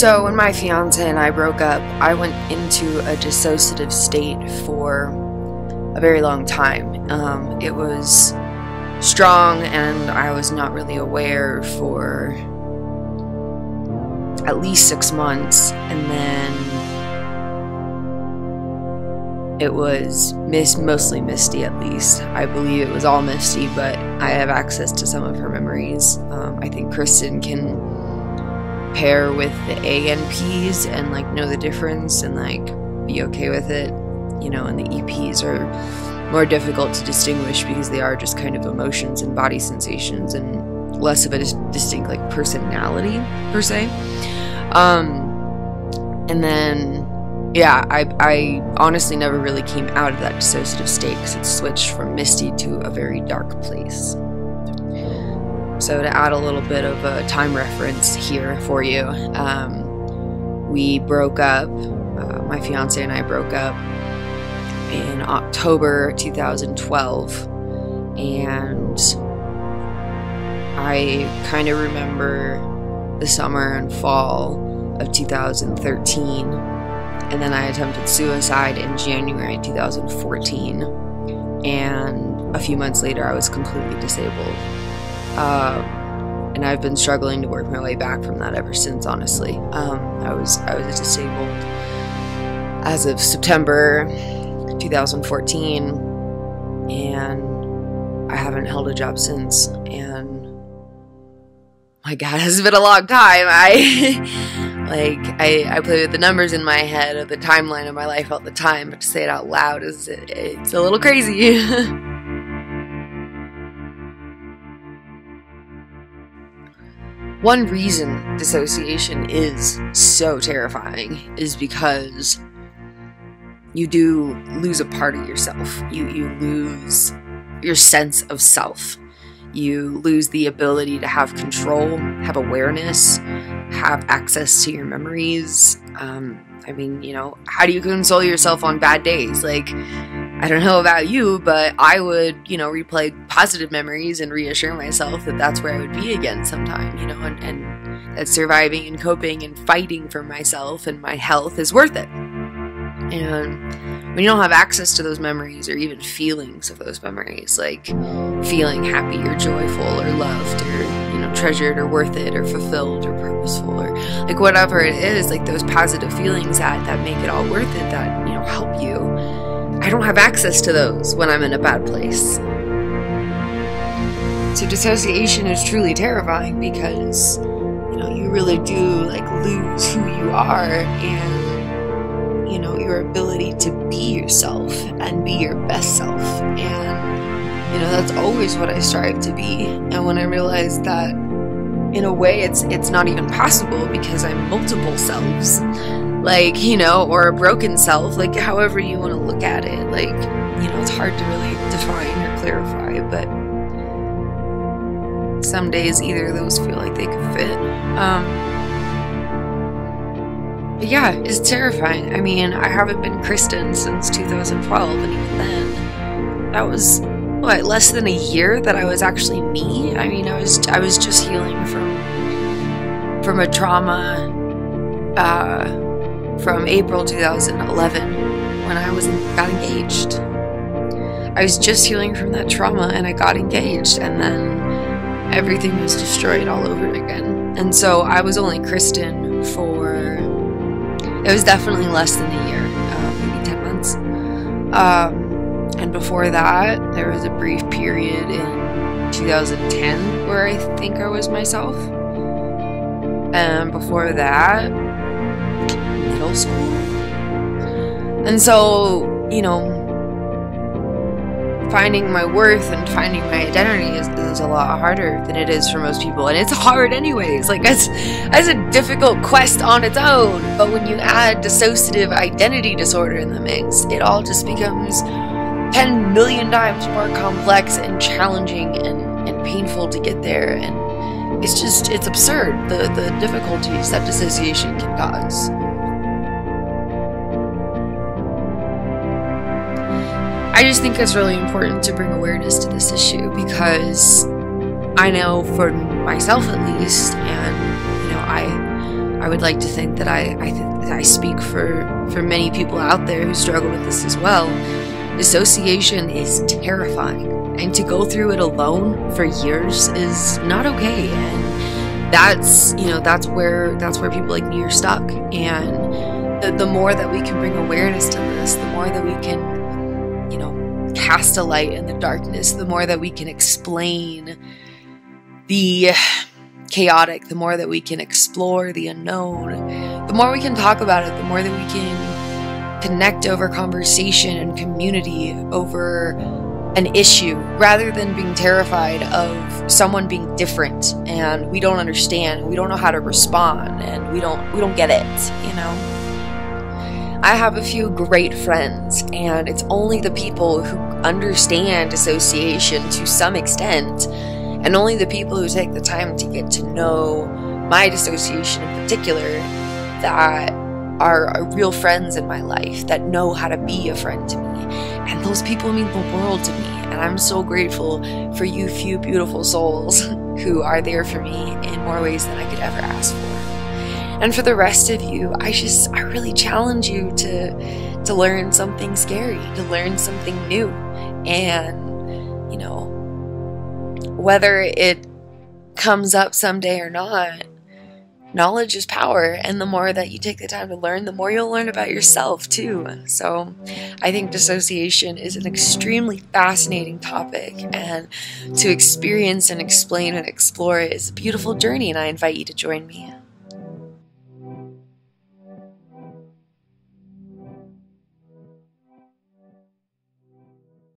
So when my fiance and I broke up, I went into a dissociative state for a very long time. It was strong, and I was not really aware for at least 6 months, and then it was mostly Misty, at least. I believe it was all Misty, but I have access to some of her memories. I think Kristin can pair with the A and Ps and like know the difference and like be okay with it, you know, and the EPs are more difficult to distinguish because they are just kind of emotions and body sensations and less of a distinct like personality per se. And then yeah, I honestly never really came out of that dissociative state because it switched from Misty to a very dark place. So to add a little bit of a time reference here for you, we broke up, my fiance and I broke up in October 2012, and I kind of remember the summer and fall of 2013, and then I attempted suicide in January 2014, and a few months later I was completely disabled. And I've been struggling to work my way back from that ever since, honestly. I was disabled as of September 2014, and I haven't held a job since, and my God, it's been a long time. I play with the numbers in my head of the timeline of my life all the time, but to say it out loud it's a little crazy. One reason dissociation is so terrifying is because you do lose a part of yourself. You lose your sense of self. You lose the ability to have control, have awareness, have access to your memories. I mean, you know, how do you console yourself on bad days? Like, I don't know about you, but I would, you know, replay positive memories and reassure myself that that's where I would be again sometime, you know, and that surviving and coping and fighting for myself and my health is worth it. And when you don't have access to those memories or even feelings of those memories, like feeling happy or joyful or loved or, you know, treasured or worth it or fulfilled or purposeful or like whatever it is, like those positive feelings that make it all worth it, that, you know, help you. I don't have access to those when I'm in a bad place. So dissociation is truly terrifying because, you know, you really do like lose who you are and, you know, your ability to be yourself and be your best self. And, you know, that's always what I strive to be. And when I realized that in a way it's not even possible because I'm multiple selves, like, you know, or a broken self, like however you want to look at it, like, you know, it's hard to really define or clarify, but some days either of those feel like they could fit. But yeah, it's terrifying. I mean, I haven't been Kristin since 2012, and even then, that was, what, less than a year that I was actually me? I mean, I was just healing from a trauma, from April 2011 when I got engaged. I was just healing from that trauma and I got engaged, and then everything was destroyed all over again. And so I was only Kristin for, it was definitely less than a year, maybe 10 months. And before that, there was a brief period in 2010 where I think I was myself. And before that, middle school. And so, you know, finding my worth and finding my identity is a lot harder than it is for most people. And it's hard anyways. Like, that's a difficult quest on its own. But when you add dissociative identity disorder in the mix, it all just becomes 10 million times more complex and challenging and painful to get there. And it's absurd, the difficulties that dissociation can cause. I just think it's really important to bring awareness to this issue because I know for myself at least, and you know, I would like to think that I speak for many people out there who struggle with this as well. Dissociation is terrifying, and to go through it alone for years is not okay. And that's where people like me are stuck. And the more that we can bring awareness to this, the more that we can, cast a light in the darkness, the more that we can explain the chaotic, the more that we can explore the unknown, the more we can talk about it, the more that we can connect over conversation and community over an issue, rather than being terrified of someone being different and we don't understand, we don't know how to respond, and we don't get it, I have a few great friends, and it's only the people who understand dissociation to some extent, and only the people who take the time to get to know my dissociation in particular, that are real friends in my life, that know how to be a friend to me. And those people mean the world to me. And I'm so grateful for you few beautiful souls who are there for me in more ways than I could ever ask for. And for the rest of you, I really challenge you to learn something scary, to learn something new. And, whether it comes up someday or not, knowledge is power. And the more that you take the time to learn, the more you'll learn about yourself too. So I think dissociation is an extremely fascinating topic, and to experience and explain and explore it is a beautiful journey, and I invite you to join me.